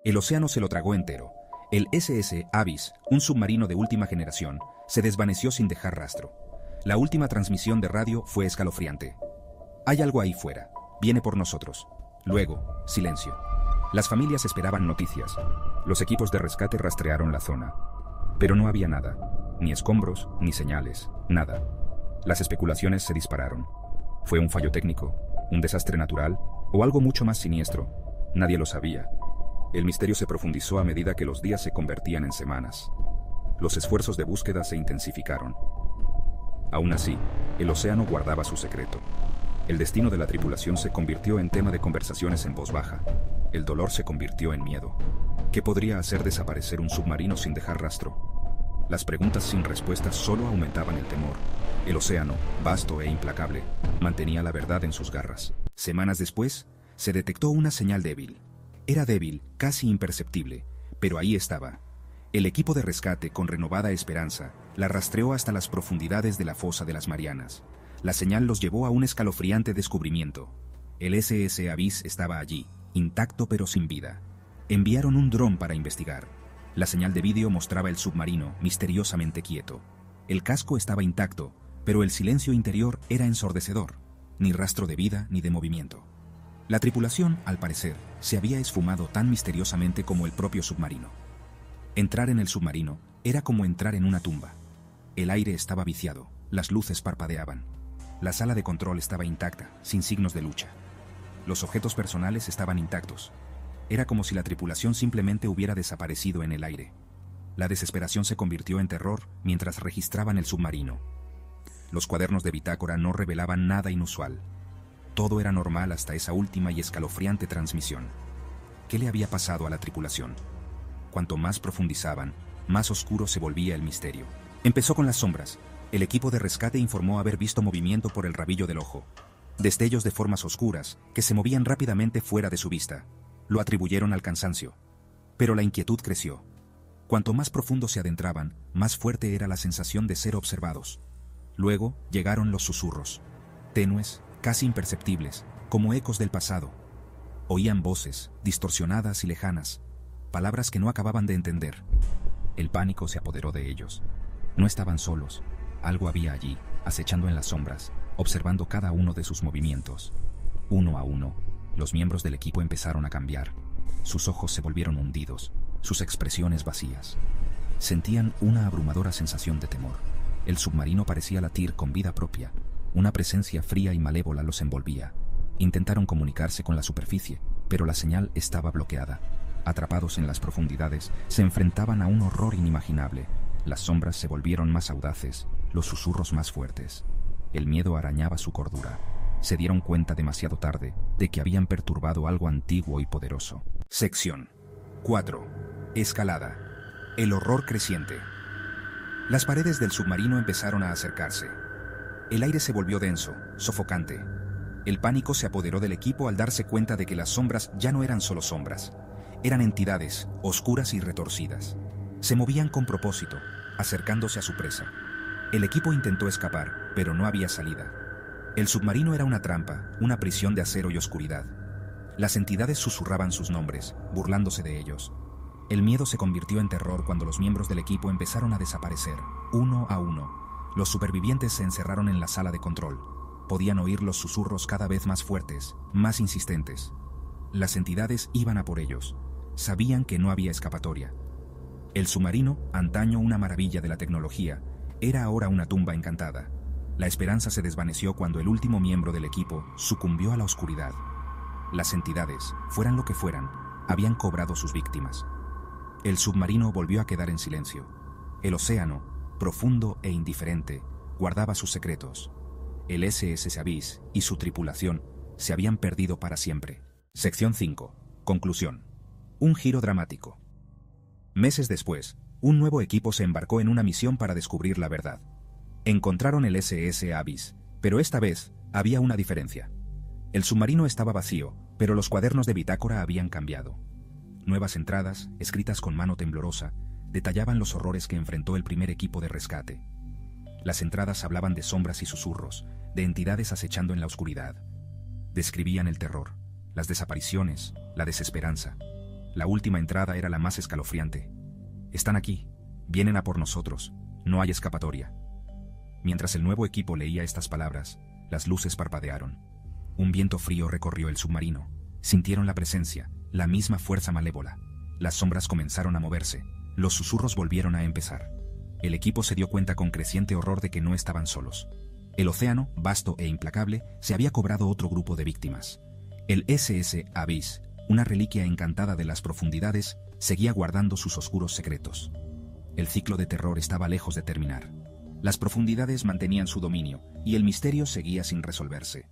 El océano se lo tragó entero. El SS Abyss, un submarino de última generación, se desvaneció sin dejar rastro. La última transmisión de radio fue escalofriante. Hay algo ahí fuera. Viene por nosotros. Luego, silencio. Las familias esperaban noticias. Los equipos de rescate rastrearon la zona. Pero no había nada. Ni escombros, ni señales. Nada. Las especulaciones se dispararon. ¿Fue un fallo técnico? ¿Un desastre natural? ¿O algo mucho más siniestro? Nadie lo sabía. El misterio se profundizó a medida que los días se convertían en semanas. Los esfuerzos de búsqueda se intensificaron. Aún así, el océano guardaba su secreto. El destino de la tripulación se convirtió en tema de conversaciones en voz baja. El dolor se convirtió en miedo. ¿Qué podría hacer desaparecer un submarino sin dejar rastro? Las preguntas sin respuestas solo aumentaban el temor. El océano, vasto e implacable, mantenía la verdad en sus garras. Semanas después, se detectó una señal débil. Era débil, casi imperceptible, pero ahí estaba. El equipo de rescate, con renovada esperanza, la rastreó hasta las profundidades de la fosa de las Marianas. La señal los llevó a un escalofriante descubrimiento. El SS Abyss estaba allí, intacto pero sin vida. Enviaron un dron para investigar. La señal de vídeo mostraba el submarino, misteriosamente quieto. El casco estaba intacto, pero el silencio interior era ensordecedor. Ni rastro de vida ni de movimiento. La tripulación, al parecer, se había esfumado tan misteriosamente como el propio submarino. Entrar en el submarino era como entrar en una tumba. El aire estaba viciado, las luces parpadeaban. La sala de control estaba intacta, sin signos de lucha. Los objetos personales estaban intactos. Era como si la tripulación simplemente hubiera desaparecido en el aire. La desesperación se convirtió en terror mientras registraban el submarino. Los cuadernos de bitácora no revelaban nada inusual. Todo era normal hasta esa última y escalofriante transmisión. ¿Qué le había pasado a la tripulación? Cuanto más profundizaban, más oscuro se volvía el misterio. Empezó con las sombras. El equipo de rescate informó haber visto movimiento por el rabillo del ojo. Destellos de formas oscuras que se movían rápidamente fuera de su vista. Lo atribuyeron al cansancio. Pero la inquietud creció. Cuanto más profundo se adentraban, más fuerte era la sensación de ser observados. Luego llegaron los susurros. Tenues, casi imperceptibles, como ecos del pasado. Oían voces, distorsionadas y lejanas, palabras que no acababan de entender. El pánico se apoderó de ellos. No estaban solos. Algo había allí, acechando en las sombras, observando cada uno de sus movimientos. Uno a uno, los miembros del equipo empezaron a cambiar. Sus ojos se volvieron hundidos, sus expresiones vacías. Sentían una abrumadora sensación de temor. El submarino parecía latir con vida propia. Una presencia fría y malévola los envolvía. Intentaron comunicarse con la superficie, pero la señal estaba bloqueada. Atrapados en las profundidades, se enfrentaban a un horror inimaginable. Las sombras se volvieron más audaces, los susurros más fuertes. El miedo arañaba su cordura. Se dieron cuenta demasiado tarde de que habían perturbado algo antiguo y poderoso. Sección 4. Escalada. El horror creciente. Las paredes del submarino empezaron a acercarse. El aire se volvió denso, sofocante. El pánico se apoderó del equipo al darse cuenta de que las sombras ya no eran solo sombras. Eran entidades, oscuras y retorcidas. Se movían con propósito, acercándose a su presa. El equipo intentó escapar, pero no había salida. El submarino era una trampa, una prisión de acero y oscuridad. Las entidades susurraban sus nombres, burlándose de ellos. El miedo se convirtió en terror cuando los miembros del equipo empezaron a desaparecer, uno a uno. Los supervivientes se encerraron en la sala de control. Podían oír los susurros cada vez más fuertes, más insistentes. Las entidades iban a por ellos. Sabían que no había escapatoria. El submarino, antaño una maravilla de la tecnología, era ahora una tumba encantada. La esperanza se desvaneció cuando el último miembro del equipo sucumbió a la oscuridad. Las entidades, fueran lo que fueran, habían cobrado sus víctimas. El submarino volvió a quedar en silencio. El océano, profundo e indiferente, guardaba sus secretos. El SS Abyss y su tripulación se habían perdido para siempre. Sección 5. Conclusión. Un giro dramático. Meses después, un nuevo equipo se embarcó en una misión para descubrir la verdad. Encontraron el SS Abyss, pero esta vez había una diferencia. El submarino estaba vacío, pero los cuadernos de bitácora habían cambiado. Nuevas entradas, escritas con mano temblorosa, detallaban los horrores que enfrentó el primer equipo de rescate. Las entradas hablaban de sombras y susurros, de entidades acechando en la oscuridad. Describían el terror, las desapariciones, la desesperanza. La última entrada era la más escalofriante. Están aquí. Vienen a por nosotros. No hay escapatoria. Mientras el nuevo equipo leía estas palabras, las luces parpadearon. Un viento frío recorrió el submarino. Sintieron la presencia, la misma fuerza malévola. Las sombras comenzaron a moverse. Los susurros volvieron a empezar. El equipo se dio cuenta con creciente horror de que no estaban solos. El océano, vasto e implacable, se había cobrado otro grupo de víctimas. El SS Abyss, una reliquia encantada de las profundidades, seguía guardando sus oscuros secretos. El ciclo de terror estaba lejos de terminar. Las profundidades mantenían su dominio, y el misterio seguía sin resolverse.